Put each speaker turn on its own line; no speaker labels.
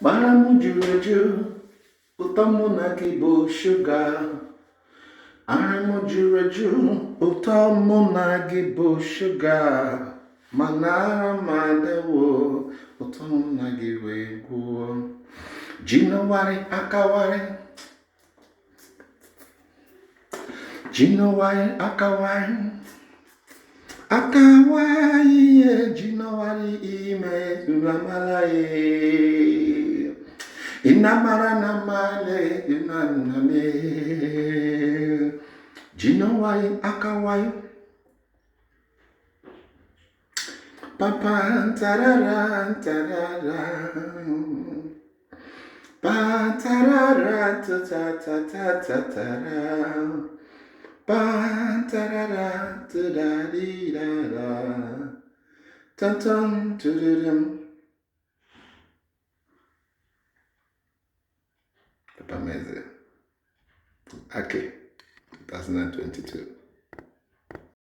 Maramujureju, utamunaki bo sugar. Aramujureju, utamunagi bo sugar. Manara madewo, utamunagi wego. Jinowari akawari. Jinowari akawari. Akawai, jinowari ime, unamalaye. Inamara namale, inaname. Jinowai, akawai. Papa, tarara, tarara. Pa, tarara, ta, ta, ta, ta, ta, tara. Ba da da da da dee da da dun dun dum. Idikameze. Okay, 2022.